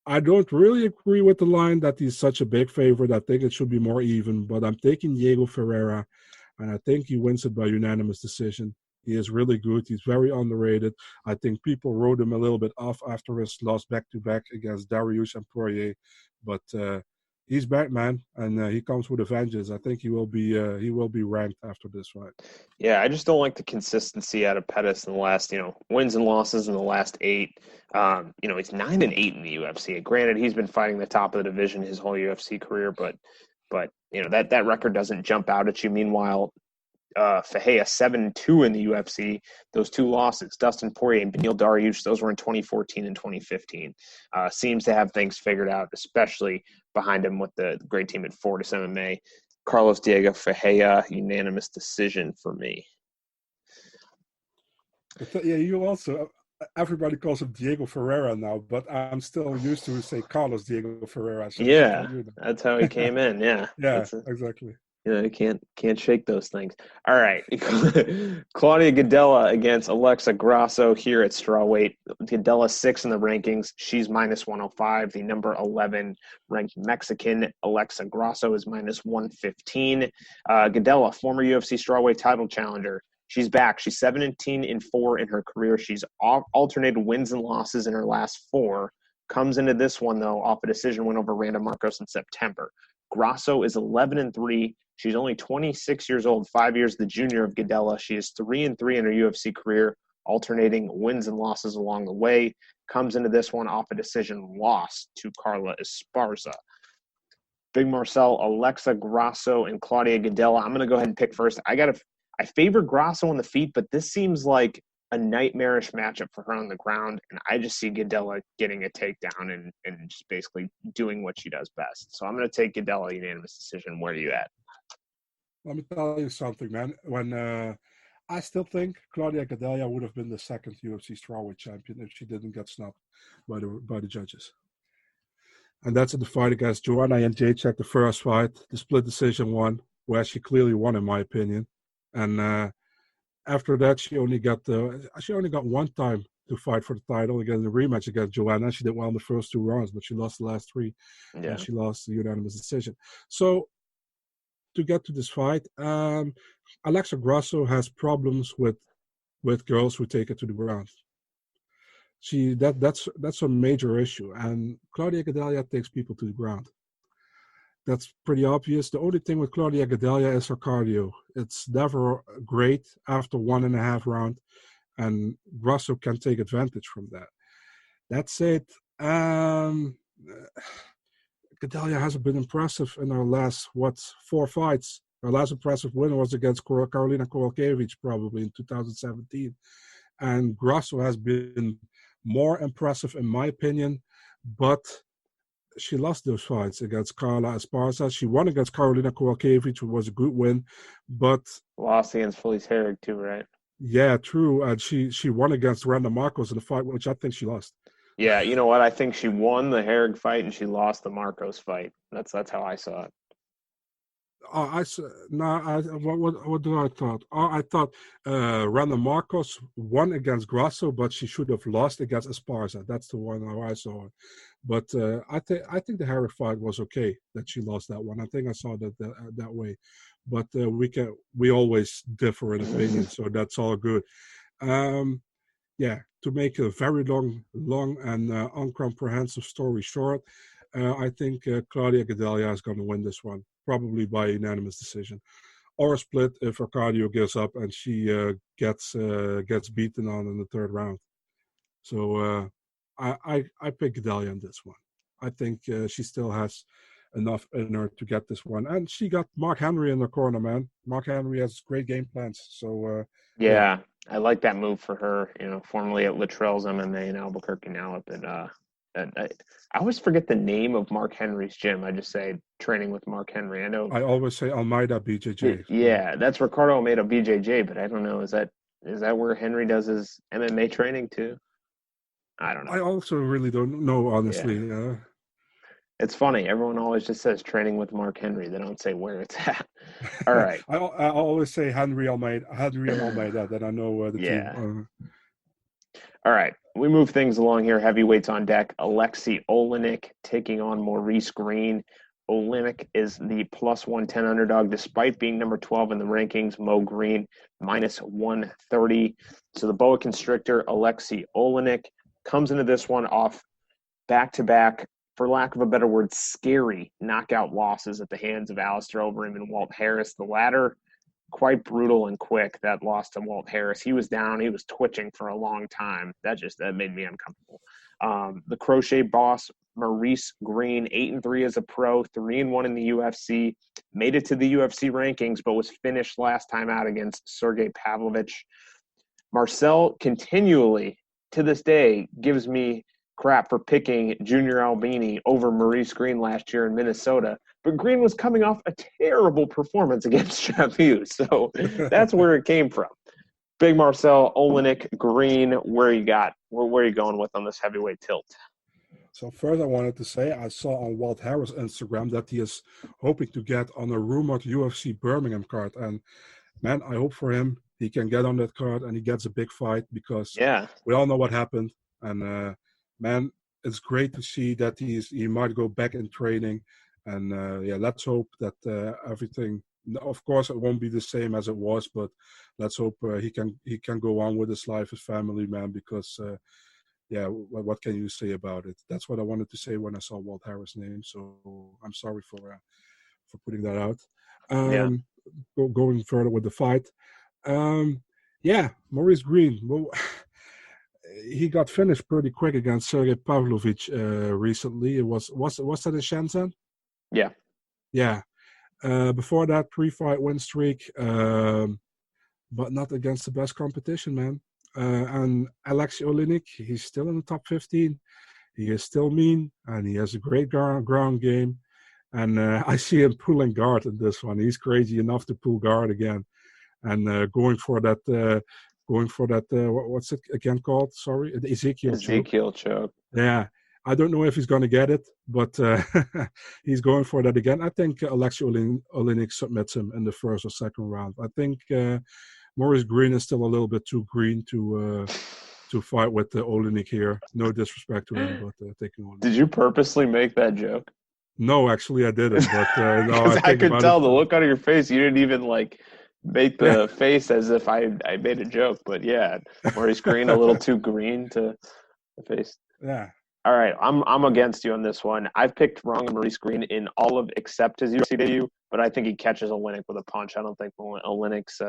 I don't really agree with the line that he's such a big favorite. I think it should be more even, but I'm taking Diego Ferreira, and I think he wins it by unanimous decision. He is really good. He's very underrated. I think people wrote him a little bit off after his loss back-to-back against Dariush and Poirier, but he's back, man, and he comes with a vengeance. I think he will be ranked after this fight. Yeah, I just don't like the consistency out of Pettis in the last, wins and losses in the last 8. He's 9-8 in the UFC. Granted, he's been fighting the top of the division his whole UFC career, but that record doesn't jump out at you. Meanwhile, Fahea 7-2 in the UFC. Those 2 losses, Dustin Poirier and Beneil Dariush, those were in 2014 and 2015. Seems to have things figured out, especially behind him with the great team at Fortis MMA. Carlos Diego Ferreira, unanimous decision for me. But yeah, you also everybody calls him Diego Ferreira now, but I'm still used to say Carlos Diego Ferreira. So good for Yeah, you. that's how he came in. Yeah, Yeah, that's a, exactly. You can't shake those things. All right. Claudia Gadelha against Alexa Grasso here at strawweight. Gadelha 6 in the rankings. She's minus 105. The number 11 ranked Mexican Alexa Grasso is minus 115. Gadelha, former UFC strawweight title challenger. She's back. She's 17-4 in her career. She's alternated wins and losses in her last 4. Comes into this one, though, off a decision win over Randa Marcos in September. Grasso is 11-3. She's only 26 years old, 5 years the junior of Gadelha. She is 3-3 in her UFC career, alternating wins and losses along the way. Comes into this one off a decision loss to Carla Esparza. Big Marcel, Alexa Grasso, and Claudia Gadelha. I'm going to go ahead and pick first. I favor Grasso on the feet, but this seems like a nightmarish matchup for her on the ground, and I just see Gadelha getting a takedown and just basically doing what she does best. So I'm going to take Gadelha unanimous decision. Where are you at? Let me tell you something, man. When I still think Claudia Gadelha would have been the second UFC strawweight champion if she didn't get snubbed by the judges. And that's in the fight against Joanna Jędrzejczyk, the first fight, the split decision one, where she clearly won, in my opinion. And after that, she only got one time to fight for the title again, the rematch against Joanna. She did well in the first 2 rounds, but she lost the last 3, and she lost the unanimous decision. So to get to this fight, Alexa Grasso has problems with girls who take it to the ground. That's a major issue, and Claudia Gadelha takes people to the ground. That's pretty obvious. The only thing with Claudia Gadelha is her cardio. It's never great after 1.5 round, and Grasso can take advantage from that. That said, Gadelha hasn't been impressive in her last, 4 fights. Her last impressive win was against Karolina Kowalkiewicz, probably in 2017. And Grasso has been more impressive, in my opinion, but she lost those fights against Carla Esparza. She won against Karolina Kowalkiewicz, which was a good win, but lost against Felice Herrig too, right? Yeah, true. And she won against Randa Marcos in the fight, which I think she lost. Yeah, you know what? I think she won the Herrig fight and she lost the Marcos fight. That's how I saw it. What do I thought? I thought Randa Marcos won against Grasso, but she should have lost against Esparza. That's the one how I saw it. But I think the Herrig fight was okay that she lost that one. I think I saw that way. But we always differ in opinion, so that's all good. To make a very long and uncomprehensive story short, I think Claudia Gadelha is going to win this one, probably by unanimous decision, or a split if Arcadio gives up and she gets beaten on in the third round. So I pick Gadelha in this one. I think she still has enough in her to get this one, and she got Mark Henry in the corner, man. Mark Henry has great game plans, so yeah. I like that move for her. Formerly at Littrell's MMA in Albuquerque, now up at I always forget the name of Mark Henry's gym. I just say training with Mark Henry. I know. I always say Almeida BJJ. Yeah, that's Ricardo Almeida BJJ, but I don't know. Is that where Henry does his MMA training too? I don't know. I also really don't know, honestly. Yeah. It's funny. Everyone always just says training with Mark Henry. They don't say where it's at. All right. I always say Henry and Almeida. Then I know the team. All right. We move things along here. Heavyweights on deck. Alexei Oleinik taking on Maurice Green. Oleinik is the plus 110 underdog, despite being number 12 in the rankings. Mo Green, minus 130. So the boa constrictor, Alexei Oleinik, comes into this one off back-to-back, for lack of a better word, scary knockout losses at the hands of Alistair Overeem and Walt Harris. The latter, quite brutal and quick, that loss to Walt Harris. He was down. He was twitching for a long time. That made me uncomfortable. The crochet boss, Maurice Green, 8-3 as a pro, 3-1 in the UFC, made it to the UFC rankings, but was finished last time out against Sergey Pavlovich. Marcel continually, to this day, gives me crap for picking Junior Albini over Maurice Green last year in Minnesota, but Green was coming off a terrible performance against Chapu, so that's where it came from. Big Marcel, Oleinik, Green, where you going with on this heavyweight tilt? So first, I wanted to say I saw on Walt Harris' Instagram that he is hoping to get on a rumored UFC Birmingham card, and man, I hope for him he can get on that card and he gets a big fight because Yeah. we all know what happened. And man, it's great to see that he might go back in training. And yeah, let's hope that everything. Of course, it won't be the same as it was, but let's hope he can go on with his life, his family, man. Because yeah, what can you say about it? That's what I wanted to say when I saw Walt Harris' name. So I'm sorry for putting that out. Yeah. Um, going further with the fight. Um, yeah, Maurice Green. Well, he got finished pretty quick against Sergey Pavlovich recently. It was that in Shenzhen? Yeah. Yeah. Before that, pre-fight win streak, but not against the best competition, man. And Alexei Oleinik, he's still in the top 15. He is still mean, and he has a great ground game. And I see him pulling guard in this one. He's crazy enough to pull guard again. And going for that, what's it again called? Sorry, the Ezekiel choke. Ezekiel choke. Yeah, I don't know if he's going to get it, but he's going for that again. I think Alexei Oleinik submits him in the first or second round. I think Maurice Green is still a little bit too green to fight with Oleinik here. No disrespect to him, but taking on. Did you purposely make that joke? No, actually, I didn't. But no, I could tell the it. look on your face. You didn't even like make the face as if I made a joke. But yeah, Maurice Green a little too green to the face. Yeah. All right, I'm against you on this one. I've picked wrong Maurice Green in all of except his UFC debut, but I think he catches Oleinik with a punch. I don't think Oleinik's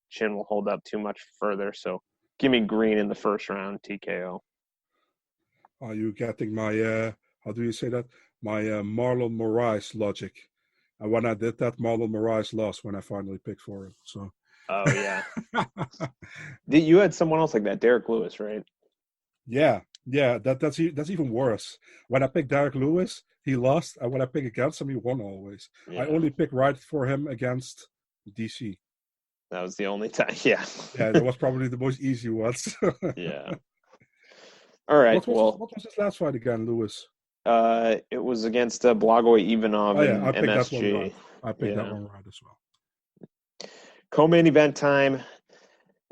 chin will hold up too much further. So give me Green in the first round, TKO. Are you getting my how do you say that? My Marlon Moraes logic. And when I did that, Marlon Moraes lost when I finally picked for him. So. Oh yeah. You had someone else like that, Derek Lewis, right? Yeah. That's even worse. When I picked Derek Lewis, he lost, and when I pick against him, he won always. Yeah. I only pick right for him against DC. That was the only time. Yeah. Yeah, that was probably the most easy ones. Yeah. All right. What was his last fight again, Lewis? It was against Blagoy Ivanov and I picked MSG. that one right. I picked that one right as well. Co-main event time.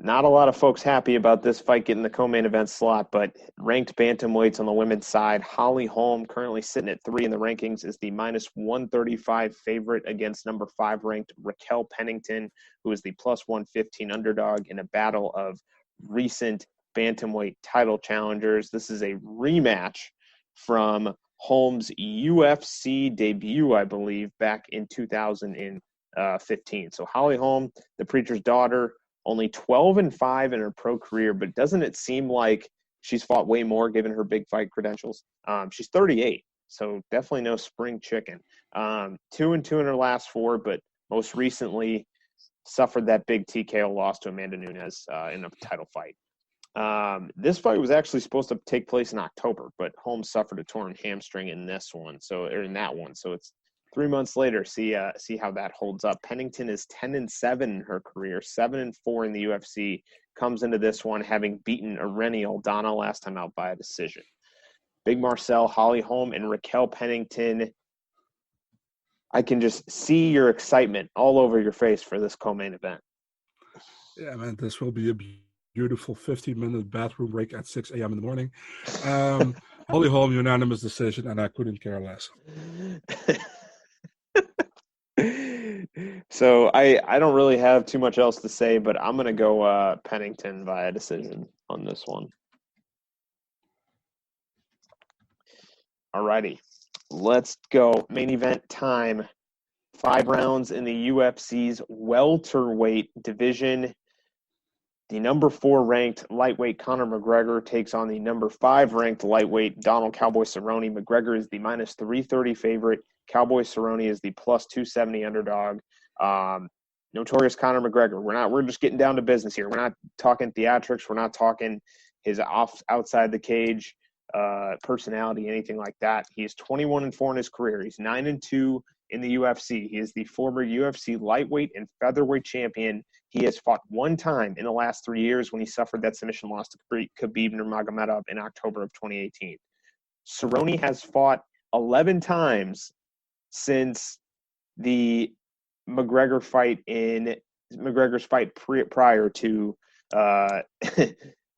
Not a lot of folks happy about this fight getting the co-main event slot, but ranked bantamweights on the women's side. Holly Holm, currently sitting at 3 in the rankings, is the minus 135 favorite against number 5 ranked Raquel Pennington, who is the plus 115 underdog in a battle of recent bantamweight title challengers. This is a rematch from Holm's UFC debut, I believe, back in 2015. So Holly Holm, the preacher's daughter, only 12-5 in her pro career, but doesn't it seem like she's fought way more given her big fight credentials? She's 38, so definitely no spring chicken. 2-2 in her last 4, but most recently suffered that big TKO loss to Amanda Nunes in a title fight. This fight was actually supposed to take place in October, but Holmes suffered a torn hamstring in that one. So it's 3 months later. See how that holds up. Pennington is 10-7 in her career, 7-4 in the UFC. Comes into this one having beaten Irene Aldana last time out by a decision. Big Marcel, Holly Holm, and Raquel Pennington. I can just see your excitement all over your face for this co-main event. Yeah, man, this will be a beautiful 15-minute bathroom break at 6 a.m. in the morning. Holly Holm, unanimous decision, and I couldn't care less. So I don't really have too much else to say, but I'm going to go Pennington via decision on this one. All righty. Let's go. Main event time. 5 rounds in the UFC's welterweight division. The number 4 ranked lightweight Conor McGregor takes on the number 5 ranked lightweight Donald Cowboy Cerrone. McGregor is the minus 330 favorite. Cowboy Cerrone is the plus 270 underdog. Notorious Conor McGregor. We're just getting down to business here. We're not talking theatrics. We're not talking his outside the cage personality, anything like that. He is 21-4 in his career. He's 9-2 in the UFC. He is the former UFC lightweight and featherweight champion. He has fought 1 time in the last 3 years when he suffered that submission loss to Khabib Nurmagomedov in October of 2018. Cerrone has fought 11 times since the McGregor's fight prior to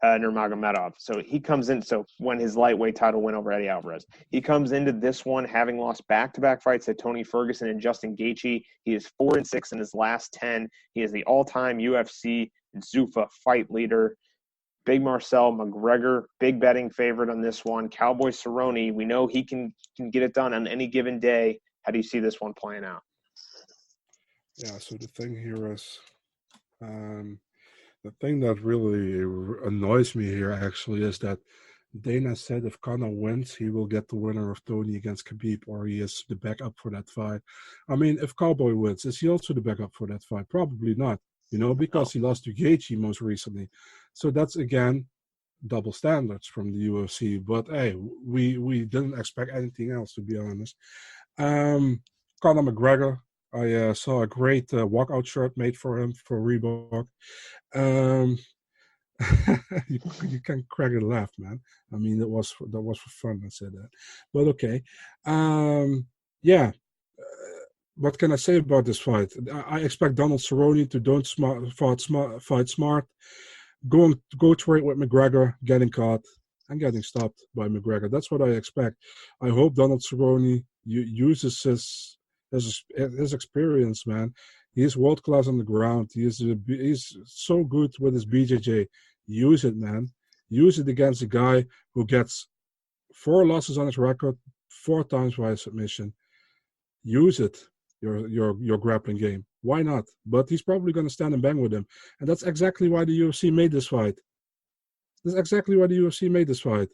Nurmagomedov. So he comes in. So when his lightweight title win over Eddie Alvarez, he comes into this one having lost back-to-back fights to Tony Ferguson and Justin Gaethje. He is 4-6 in his last 10. He is the all-time UFC Zuffa fight leader. Big Marcel McGregor, big betting favorite on this one. Cowboy Cerrone, we know he can get it done on any given day. How do you see this one playing out? Yeah, so the thing here is, the thing that really annoys me here actually is that Dana said if Conor wins, he will get the winner of Tony against Khabib, or he is the backup for that fight. I mean, if Cowboy wins, is he also the backup for that fight? Probably not, because he lost to Gaethje most recently. So that's, again, double standards from the UFC. But, hey, we didn't expect anything else, to be honest. Conor McGregor, I saw a great walkout shirt made for him for Reebok. You can crack a laugh, man. I mean, that was for fun. I said that, but okay. Yeah. What can I say about this fight? I expect Donald Cerrone to fight smart, go trade with McGregor, getting caught and getting stopped by McGregor. That's what I expect. I hope Donald Cerrone uses his experience, man. He's world class on the ground. He's so good with his BJJ. Use it, man. Use it against a guy who gets 4 losses on his record, 4 times via submission. Use it, your grappling game. Why not? But he's probably going to stand and bang with him, and that's exactly why the UFC made this fight. That's exactly why the UFC made this fight.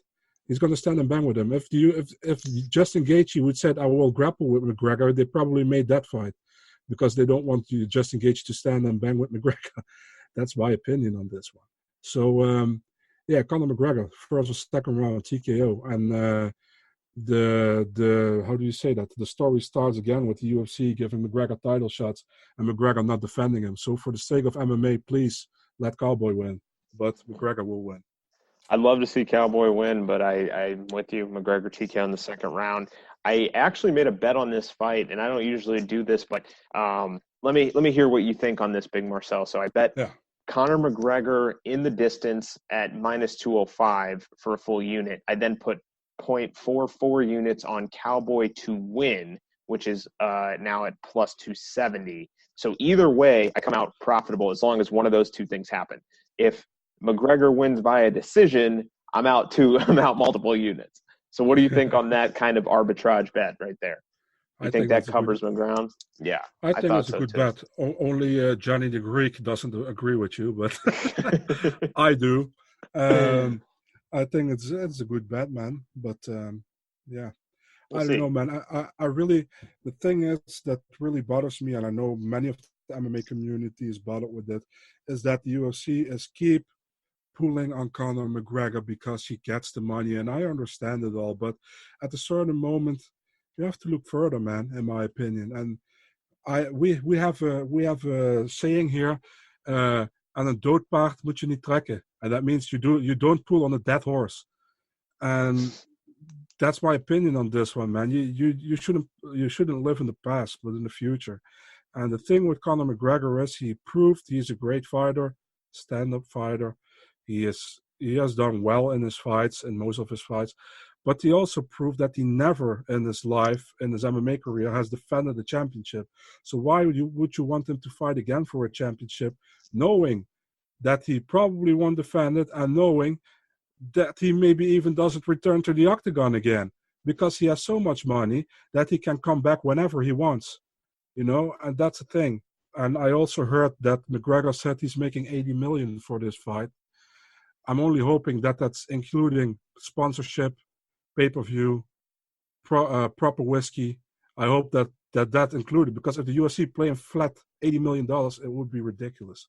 He's going to stand and bang with him. If Justin Gaethje would said I will grapple with McGregor, they probably made that fight because they don't want Justin Gaethje to stand and bang with McGregor. That's my opinion on this one. So, Conor McGregor, first or second round TKO. And the how do you say that? The story starts again with the UFC giving McGregor title shots and McGregor not defending him. So for the sake of MMA, please let Cowboy win. But McGregor will win. I'd love to see Cowboy win, but I'm with you. McGregor TKO in the second round. I actually made a bet on this fight, and I don't usually do this, but let me hear what you think on this, Big Marcel. So I bet Conor McGregor in the distance at -205 for a full unit. I then put 0.44 units on Cowboy to win, which is now at +270. So either way, I come out profitable as long as one of those two things happen. If McGregor wins via decision, I'm out multiple units. So what do you think on that kind of arbitrage bet right there? You think that covers my ground? Yeah, I think it's a good bet. Only Johnny the Greek doesn't agree with you, but I do. I think it's a good bet, man. But I don't know, man. I really, the thing is that really bothers me, and I know many of the MMA community is bothered with it, is that the UFC is keep pulling on Conor McGregor because he gets the money, and I understand it all. But at a certain moment, you have to look further, man. In my opinion, and we have a saying here. Aan een dood paard moet je niet trekken. And that means you don't pull on a dead horse. And that's my opinion on this one, man. You shouldn't live in the past, but in the future. And the thing with Conor McGregor is he proved he's a great fighter, stand-up fighter. He has done well in his fights, in most of his fights. But he also proved that he never in his life, in his MMA career, has defended the championship. So why would you want him to fight again for a championship, knowing that he probably won't defend it and knowing that he maybe even doesn't return to the octagon again because he has so much money that he can come back whenever he wants, and that's the thing. And I also heard that McGregor said he's making $80 million for this fight. I'm only hoping that that's including sponsorship, pay-per-view, proper whiskey. I hope that included, because if the UFC playing flat $80 million, it would be ridiculous.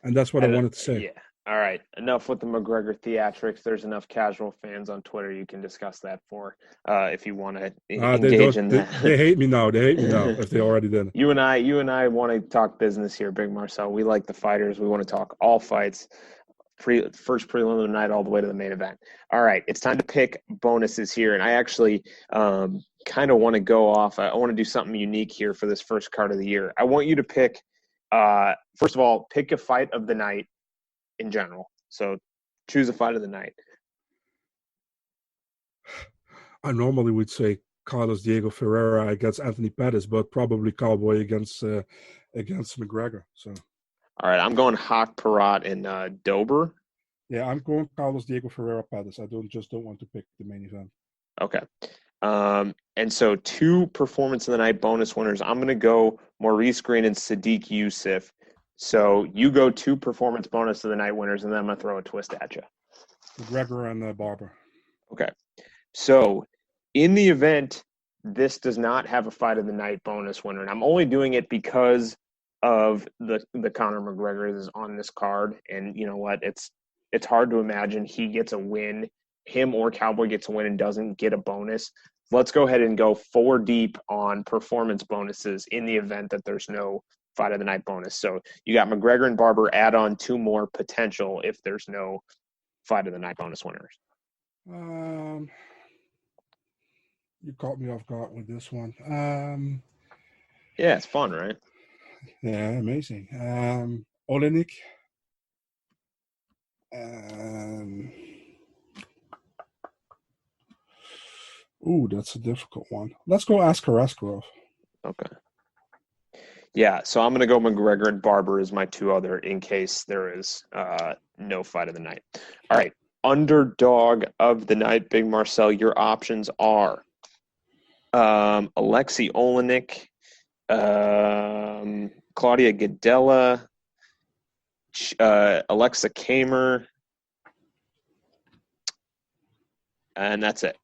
And that's what I wanted to say. Yeah. All right. Enough with the McGregor theatrics. There's enough casual fans on Twitter you can discuss that for if you want to engage in that. They hate me now. They hate me now if they already did. You and I want to talk business here, Big Marcel. We like the fighters. We want to talk all fights. First prelim of the night all the way to the main event. All right, it's time to pick bonuses here, and I actually kind of want to go off. I want to do something unique here for this first card of the year. I want you to pick, first of all, pick a fight of the night in general. So choose a fight of the night. I normally would say Carlos Diego Ferreira against Anthony Pettis, but probably Cowboy against McGregor. So, all right, I'm going Hawk Parat and Dober. Yeah, I'm going Carlos Diego Ferreira Pettis. I don't want to pick the main event. Okay. And so 2 performance of the night bonus winners. I'm going to go Maurice Green and Sadiq Youssef. So you go 2 performance bonus of the night winners, and then I'm going to throw a twist at you. McGregor and Barber. Okay. So in the event, this does not have a fight of the night bonus winner, and I'm only doing it because of the Conor McGregor is on this card. And you know what? It's hard to imagine he gets a win, him or Cowboy gets a win and doesn't get a bonus. Let's go ahead and go 4 deep on performance bonuses in the event that there's no fight of the night bonus. So you got McGregor and Barber, add on 2 more potential if there's no fight of the night bonus winners. You caught me off guard with this one. Yeah, it's fun, right? Yeah, amazing. Olenek. That's a difficult one. Let's go Askarov. Okay. Yeah, so I'm going to go McGregor and Barber as my 2 other in case there is no fight of the night. All right, underdog of the night, Big Marcel, your options are Alexei Olenek, Claudia Gadelha, Alexa Kamer, and that's it.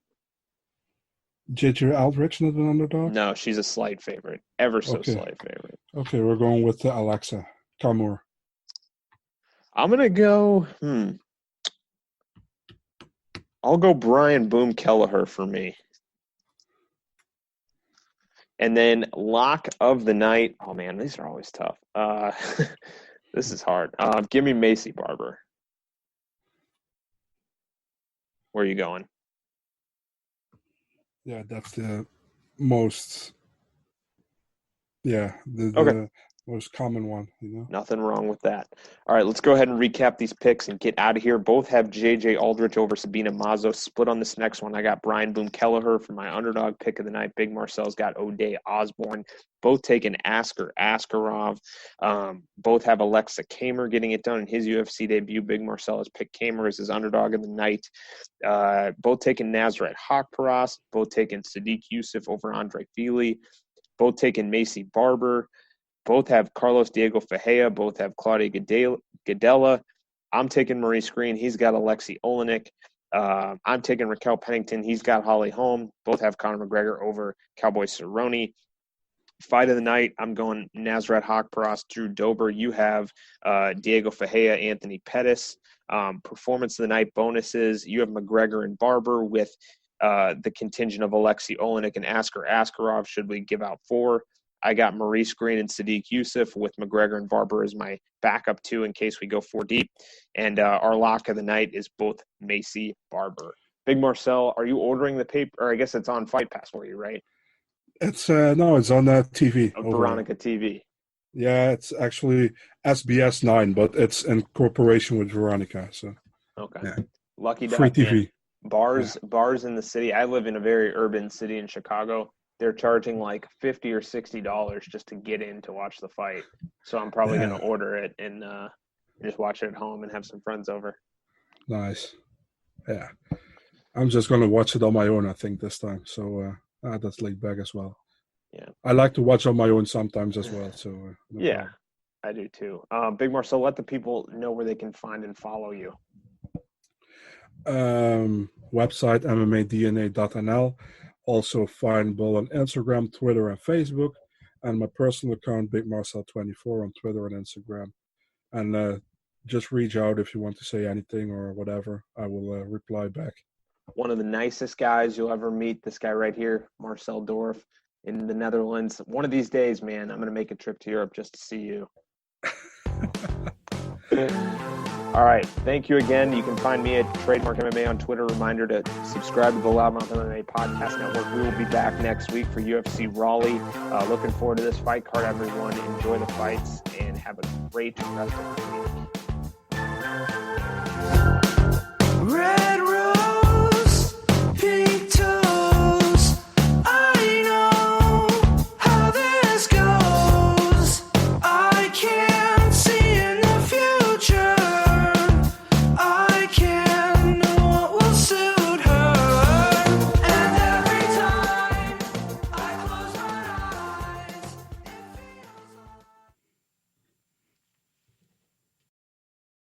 JJ Aldrich, not an underdog? No, she's a slight favorite. Ever so slight favorite. Okay, we're going with Alexa Kamer. I'm going to go, I'll go Brian Boom Kelleher for me. And then lock of the night. Oh, man, these are always tough. This is hard. Give me Macy Barber. Where are you going? Yeah, that's the most. Yeah, Okay. The most common one, you know. Nothing wrong with that. All right, let's go ahead and recap these picks and get out of here. Both have J.J. Aldrich over Sabina Mazo. Split on this next one. I got Brian Boom Kelleher for my underdog pick of the night. Big Marcel's got O'Day Osborne. Both taking Askarov. Both have Alexa Kamer getting it done in his UFC debut. Big Marcel has picked Kamer as his underdog of the night. Both taking Nasrat Haqparast. Both taking Sadiq Youssef over Andre Fili. Both taking Macy Barber. Both have Carlos Diego Ferreira. Both have Claudia Gadelha. I'm taking Maurice Green. He's got Alexei Olenek. I'm taking Raquel Pennington. He's got Holly Holm. Both have Conor McGregor over Cowboy Cerrone. Fight of the night, I'm going Nasrat Haqparast, Drew Dober. You have Diego Ferreira, Anthony Pettis. Performance of the night bonuses, you have McGregor and Barber with the contingent of Alexei Olenek and Askarov. Should we give out 4? I got Maurice Green and Sadiq Youssef with McGregor and Barber as my backup 2 in case we go 4 deep. And our lock of the night is both Macy Barber. Big Marcel, are you ordering the paper? Or I guess it's on Fight Pass for you, right? It's no, it's on TV. Veronica TV. Yeah, it's actually SBS 9, but it's in cooperation with Veronica. So okay, yeah. Lucky free dot, TV. Man. Bars in the city. I live in a very urban city in Chicago. They're charging like $50 or $60 just to get in to watch the fight. So I'm probably going to order it and just watch it at home and have some friends over. Nice. Yeah. I'm just going to watch it on my own, I think, this time. So that's laid back as well. Yeah. I like to watch on my own sometimes as well. So no yeah, problem. I do too. Big Marcel, let the people know where they can find and follow you. Website mmadna.nl. Also findable on Instagram, Twitter, and Facebook, and my personal account, Big Marcel24 on Twitter and Instagram. And just reach out if you want to say anything or whatever. I will reply back. One of the nicest guys you'll ever meet. This guy right here, Marcel Dorf in the Netherlands. One of these days, man, I'm going to make a trip to Europe just to see you. All right. Thank you again. You can find me at Trademark MMA on Twitter. Reminder to subscribe to the Loudmouth MMA Podcast Network. We will be back next week for UFC Raleigh. Looking forward to this fight card, everyone. Enjoy the fights and have a great rest of the week.